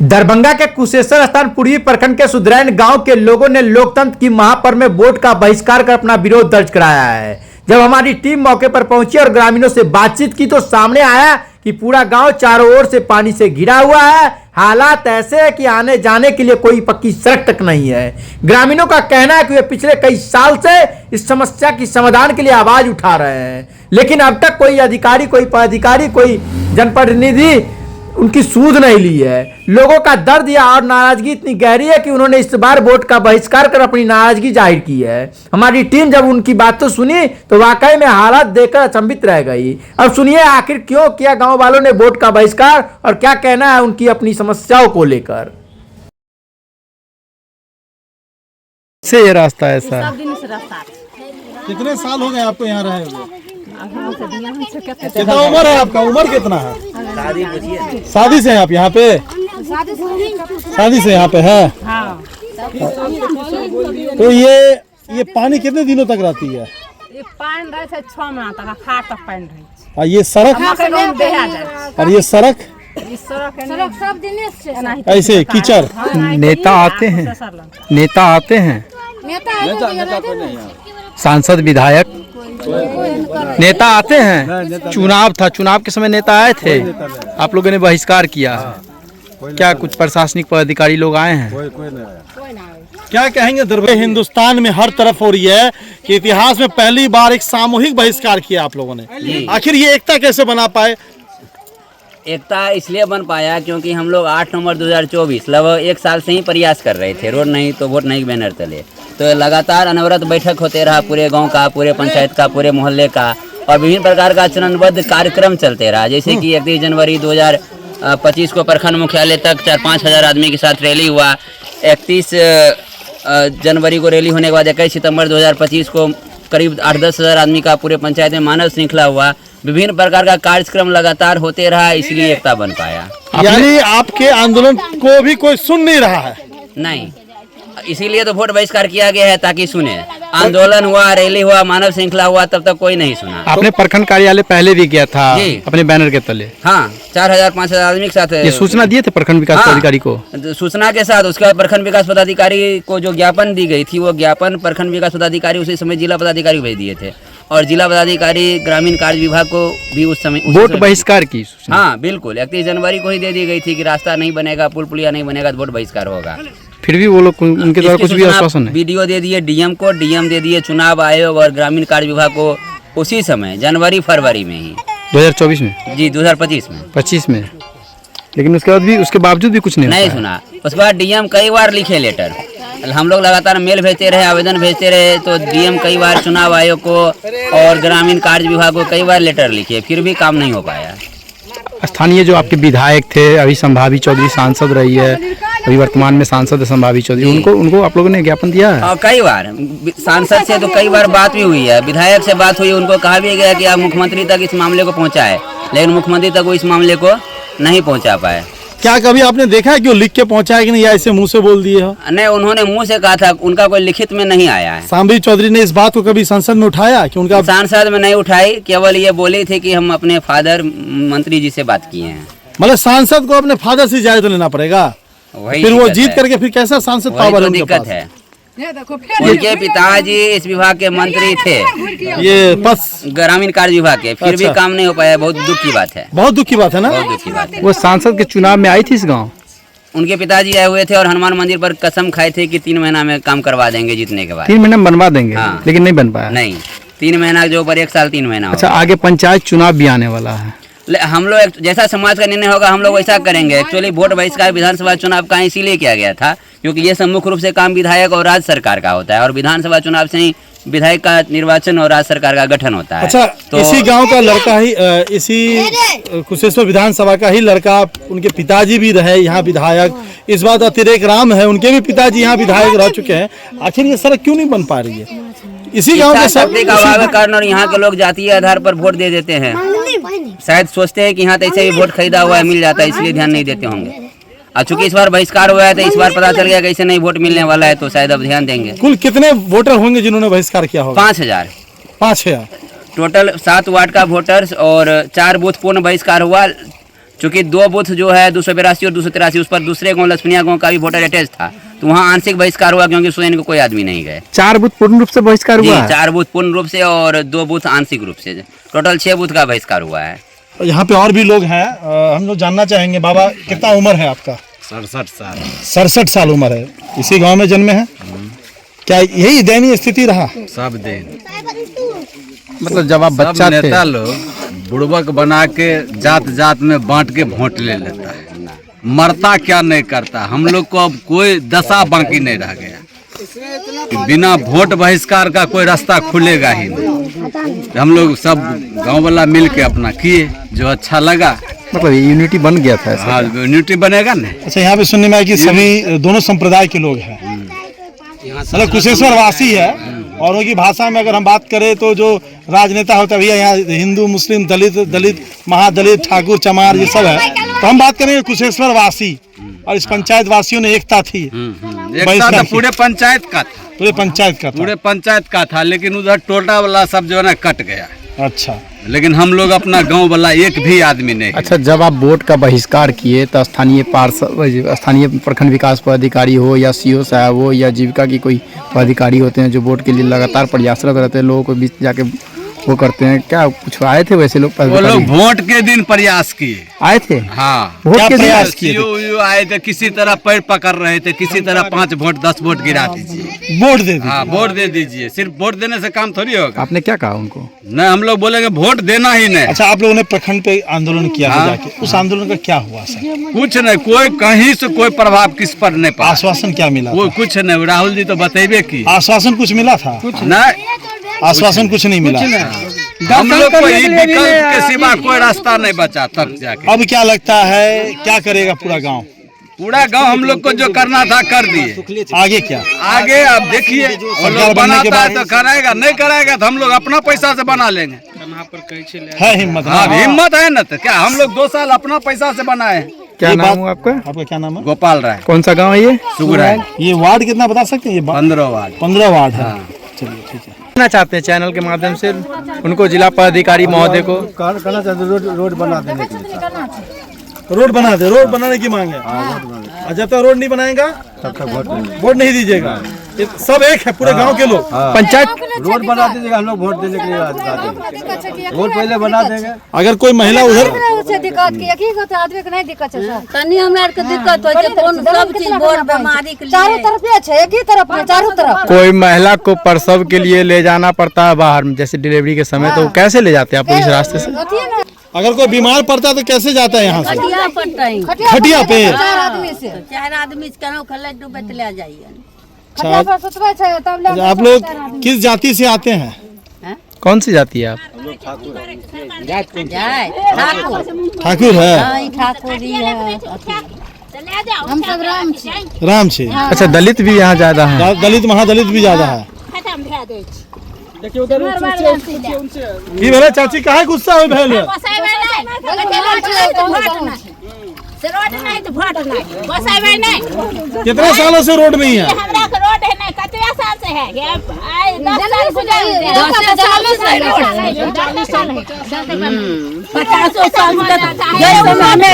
दरभंगा के कुशेश्वर स्थान पूर्वी प्रखंड के सुधरैन गांव के लोगों ने लोकतंत्र की महापर्व में वोट का बहिष्कार कर अपना विरोध दर्ज कराया है। जब हमारी टीम मौके पर पहुंची और ग्रामीणों से बातचीत की तो सामने आया कि पूरा गांव चारों ओर से पानी से घिरा हुआ है। हालात ऐसे है कि आने जाने के लिए कोई पक्की सड़क तक नहीं है। ग्रामीणों का कहना है कि वे पिछले कई साल से इस समस्या की समाधान के लिए आवाज उठा रहे हैं, लेकिन अब तक कोई अधिकारी, कोई पदाधिकारी, कोई जनप्रतिनिधि उनकी सूझ नहीं ली है। लोगों का दर्द या और नाराजगी इतनी गहरी है कि उन्होंने इस बार वोट का बहिष्कार कर अपनी नाराजगी जाहिर की है। हमारी टीम जब उनकी बातों सुनी तो वाकई में हालात देखकर अचंभित रह गई। अब सुनिए आखिर क्यों किया गांव वालों ने वोट का बहिष्कार और क्या कहना है उनकी अपनी समस्याओं को लेकर। से ये रास्ता ऐसा सब दिन से रास्ता। कितने साल हो गए आपको यहाँ रहे हुए? कितना उम्र है आपका? उम्र कितना है? शादी से आप यहाँ पे? शादी से यहाँ पे है। हाँ। तो ये पानी कितने दिनों तक रहती है? ये पानी रहे से 6 महीना तक खाट तक पानी रहे। और ये सड़क? और ये सड़क? सब दिन ऐसे कीचड़? नेता आते हैं, नेता आते हैं, सांसद विधायक नेता आते हैं। चुनाव था, चुनाव के समय नेता आए थे, आप लोगों ने बहिष्कार किया। क्या कुछ प्रशासनिक पदाधिकारी लोग आए हैं? क्या कहेंगे? दरभंगा हिंदुस्तान में हर तरफ हो रही है कि इतिहास में पहली बार एक सामूहिक बहिष्कार किया आप लोगों ने। आखिर ये एकता कैसे बना पाए? एकता इसलिए बन पाया क्योंकि हम लोग 8 नवंबर 2024 लगभग 1 साल से ही प्रयास कर रहे थे। रोड नहीं तो वोट नहीं बैनर तले, तो लगातार अनवरत बैठक होते रहा, पूरे गांव का, पूरे पंचायत का, पूरे मोहल्ले का, और विभिन्न प्रकार का चरणबद्ध कार्यक्रम चलते रहा। जैसे कि 31 जनवरी 2025 को प्रखंड मुख्यालय तक 4-5 हज़ार आदमी के साथ रैली हुआ। 31 जनवरी को रैली होने के बाद 21 सितंबर 2025 को करीब 8-10 हज़ार आदमी का पूरे पंचायत में मानव श्रृंखला हुआ। विभिन्न प्रकार का कार्यक्रम लगातार होते रहा, इसलिए एकता बन पाया। यानी आपके आंदोलन को भी कोई सुन नहीं रहा है? नहीं, इसीलिए तो वोट बहिष्कार किया गया है, ताकि सुने। आंदोलन हुआ, रैली हुआ, मानव श्रृंखला हुआ, तब तक कोई नहीं सुना। आपने प्रखंड कार्यालय पहले भी किया था अपने बैनर के तले? हाँ, 4,000-5,000 आदमी के साथ ये सूचना दिए थे प्रखंड विकास पदाधिकारी को? सूचना के साथ उसके बाद प्रखंड विकास पदाधिकारी को जो ज्ञापन दी गई थी, वो ज्ञापन प्रखंड विकास पदाधिकारी उसी समय जिला पदाधिकारी को भेज दिए थे, और जिला पदाधिकारी ग्रामीण कार्य विभाग को भी उस समय वोट बहिष्कार की सूचना। हाँ बिल्कुल, 31 जनवरी को ही दे दी गई थी कि रास्ता नहीं बनेगा, पुल पुलिया नहीं बनेगा तो वोट बहिष्कार होगा। फिर भी वो लोग, उनके द्वारा कुछ भी आश्वासन नहीं। वीडियो दे दिए डीएम को, डीएम दे दिए चुनाव आयोग और ग्रामीण कार्य विभाग को उसी समय जनवरी-फरवरी में ही 2024 में। जी 2025 में 25 में, लेकिन उसके बाद भी, उसके बावजूद भी कुछ नहीं सुना। उसके बाद डीएम कई बार लिखे लेटर, हम लोग लगातार मेल भेजते रहे, आवेदन भेजते रहे, तो डीएम कई बार चुनाव आयोग को और ग्रामीण कार्य विभाग को कई बार लेटर लिखे, फिर भी काम नहीं हो पाया। स्थानीय जो आपके विधायक थे, अभी संभावी चौधरी सांसद रही है, अभी वर्तमान में सांसद है संभावी चौधरी, उनको आप लोगों ने ज्ञापन दिया है? और कई बार सांसद से तो कई बार बात भी हुई है, विधायक से बात हुई, उनको कहा भी गया कि आप मुख्यमंत्री तक इस मामले को पहुँचाए, लेकिन मुख्यमंत्री तक वो इस मामले को नहीं पहुँचा पाए। क्या कभी आपने देखा है कि वो लिख के पहुंचाया कि नहीं, या ऐसे मुंह से बोल दिए हो? नहीं, उन्होंने मुंह से कहा था, उनका कोई लिखित में नहीं आया है। सांबी चौधरी ने इस बात को कभी संसद में उठाया कि उनका? सांसद में नहीं उठाई, केवल ये बोले थे कि हम अपने फादर मंत्री जी से बात किए हैं। मतलब सांसद को अपने फादर से इजाजत लेना पड़ेगा, फिर वो जीत करके फिर कैसा सांसद पावर? दिक्कत है, उनके पिताजी इस विभाग के मंत्री थे, ये बस ग्रामीण कार्य विभाग के, फिर भी काम नहीं हो पाया। बहुत दुख की बात है। बहुत दुख की बात है ना? बहुत दुख की बात है। वो सांसद के चुनाव में आई थी इस गांव? उनके पिताजी आए हुए थे और हनुमान मंदिर पर कसम खाए थे कि 3 महीना में काम करवा देंगे जीतने के बाद। 3 महीने में बनवा देंगे? हाँ। लेकिन नहीं बन पाया? नहीं, 3 महीना के ऊपर 1 साल 3 महीना। अच्छा, आगे पंचायत चुनाव भी आने वाला है, हम लोग जैसा समाज का निर्णय होगा हम लोग वैसा करेंगे। एक्चुअली वोट बहिष्कार विधानसभा चुनाव का इसीलिए किया गया था क्योंकि ये सब मुख्य रूप से काम विधायक और राज्य सरकार का होता है, और विधानसभा चुनाव से ही विधायक का निर्वाचन और राज्य सरकार का गठन होता है। अच्छा, तो इसी गांव का लड़का ही, इसी कुशेश्वर विधानसभा का ही लड़का, उनके पिताजी भी रहे यहाँ विधायक, इस बात अतिरेक राम है, उनके भी पिताजी यहाँ विधायक रह चुके हैं। आखिर ये सड़क क्यों नहीं बन पा रही है? इसी गांव के शक्ति का अभाव के कारण, और यहाँ के लोग जातीय आधार पर वोट दे देते हैं। शायद सोचते हैं कि यहाँ तो ऐसे ही वोट खरीदा हुआ है, मिल जाता है, इसलिए ध्यान नहीं देते होंगे। और चूंकि इस बार बहिष्कार हुआ है तो इस बार पता चल गया कि ऐसे नहीं वोट मिलने वाला है, तो शायद अब ध्यान देंगे। कुल कितने वोटर होंगे जिन्होंने बहिष्कार किया होगा? 5,000 5,000 टोटल। 7 वार्ड का वोटर्स और 4 बूथ पूर्ण बहिष्कार हुआ। चूंकि 2 बूथ जो है 282 और 283 उस पर दूसरे गांव लक्ष्मणिया गांव का भी वोटर अटैच था, तो वहाँ आंशिक बहिष्कार हुआ क्योंकि स्वयं को कोई आदमी नहीं गए। 4 बूथ पूर्ण रूप से बहिष्कार जी, हुआ है? 4 बूथ पूर्ण रूप से और 2 बूथ आंशिक रूप से, टोटल 6 बूथ का बहिष्कार हुआ है। यहाँ पे और भी लोग हैं, हम लोग जानना चाहेंगे। बाबा, कितना उम्र है आपका? 67 साल। 67 साल उम्र है। इसी गांव में जन्मे हैं? क्या यही दयनीय स्थिति रहा? सब दिन मतलब जब आप बच्चा थे, नेता लोग बुड़बक बना के जात जात में बांट के वोट ले लेता है, मरता क्या नहीं करता। हम लोग को अब कोई दशा बाकी नहीं रह गया। बिना वोट बहिष्कार का कोई रास्ता खुलेगा ही नहीं। हम लोग सब गांव वाला मिल के अपना किए जो अच्छा लगा। मतलब यूनिटी बन गया था ऐसा? हाँ, यूनिटी बनेगा ना। अच्छा, यहाँ पे सुनने में आया कि सभी दोनों संप्रदाय के लोग हैं, मतलब कुशेश्वर वासी है। और उनकी भाषा में अगर हम बात करें तो जो राजनेता होता है भैया, यहाँ हिंदू मुस्लिम दलित महादलित ठाकुर चमार ये सब है, तो हम बात करेंगे कुशेश्वर वासी। और इस पंचायत वासियों ने एकता थी, एकता तो पूरे पंचायत का था, पूरे पंचायत का था। पूरे पंचायत का था, लेकिन उधर टोटा वाला सब जो है ना कट गया। अच्छा, लेकिन हम लोग अपना गांव वाला एक भी आदमी नहीं। अच्छा, जब आप वोट का बहिष्कार किए तो स्थानीय पार्षद, स्थानीय प्रखंड विकास पदाधिकारी हो या सीओ साहब हो या जीविका की कोई पदाधिकारी होते हैं जो वोट के लिए लगातार प्रयासरत रहते हैं, लोगों के बीच जाके वो करते हैं, क्या कुछ आए थे वैसे लोग? वो लोग वोट के दिन प्रयास किए, आए थे? हाँ, वोट के प्रयास दिन किए आए थे, किसी तरह पैर पकड़ रहे थे, किसी तरह 5 वोट 10 वोट गिरा दीजिए, वोट दे दी। हाँ, वोट दे दीजिए। सिर्फ वोट देने से काम थोड़ी होगा। आपने क्या कहा उनको? नहीं, हम लोग बोलेंगे वोट देना ही नहीं। अच्छा, आप लोगों ने प्रखंड पे आंदोलन किया है जाके, उस आंदोलन का क्या हुआ सर? कुछ नहीं, कोई कहीं से कोई प्रभाव किस पर नहीं पड़ा। आश्वासन क्या मिला? वो कुछ नहीं, राहुल जी तो बतेबे की आश्वासन कुछ मिला था? नहीं, आश्वासन कुछ नहीं मिला। हम लोग को ही विकल्प के सिवा कोई रास्ता नहीं बचा। तब जाके अब क्या लगता है, क्या करेगा पूरा गांव? पूरा गांव हम लोग को जो करना था कर दिए। आगे क्या? आगे अब देखिए, वो सरकार लोग बनने के बनाता है बाद तो कराएगा, नहीं कराएगा तो हम लोग अपना पैसा से बना लेंगे। है हिम्मत? हाँ, हिम्मत है ना। तो क्या हम लोग 2 साल अपना पैसा से बनाए हैं। क्या ये नाम बात- हुआ आपका? आपका क्या नाम है? गोपाल राय, कौन सा गाँव है ये? सुगुरा है, ये वार्ड कितना बता सकते हैं? ये 15 वार्ड। 15 वार्ड है। चलिए, ठीक है। कहना चाहते हैं चैनल के माध्यम से उनको, जिला पदाधिकारी महोदय को? कहना चाहते रोड बना देने के लिए। रोड बना दे, रोड बनाने की मांग है। और जब तक रोड नहीं बनाएगा तब तक वोट नहीं दीजिएगा। ये सब एक है, पूरे गांव के लोग। पंचायत रोड बना दीजिएगा, हम लोग वोट देने के लिए आते हैं। रोड पहले बना देंगे। अगर कोई महिला उधर दिक्कत की एक ही होता है, आदमी के नहीं दिक्कत है सर। तनी हमरा के दिक्कत होय छै, कोन सब चीज बोर बीमारी के लिए चारों तरफ है, एक ही तरफ है, चारों तरफ। कोई महिला को प्रसव के लिए ले जाना पड़ता है बाहर में, जैसे डिलीवरी के समय, तो कैसे ले जाते हैं आप लोग इस रास्ते से? अगर कोई बीमार पड़ता है तो कैसे जाता है यहाँ से? खटिया पड़ता है, खटिया पे? 4 आदमी से 4 आदमी से केना खले डूबत ले जाइए। अच्छा, पर सुतबै छै तब ले आप लोग किस जाति से आते हैं? कौन सी जाति है आप? जाय ठाकुर ठाकुर है। हां, ठाकुरी है। हम सब राम छी। राम से? अच्छा, दलित भी यहाँ ज्यादा है? दलित महादलित भी ज्यादा है। देखिए उधर की भेले चाची, काहे गुस्सा होय भेल? रोड नहीं तो वोट नहीं, बसाइबे नहीं। कितने सालों से रोड नहीं है? हमरा के रोड है नहीं, कतवा साल से है? ये 10 साल गुजर गए। 10 साल से रोड है। 50 साल से ये जमाने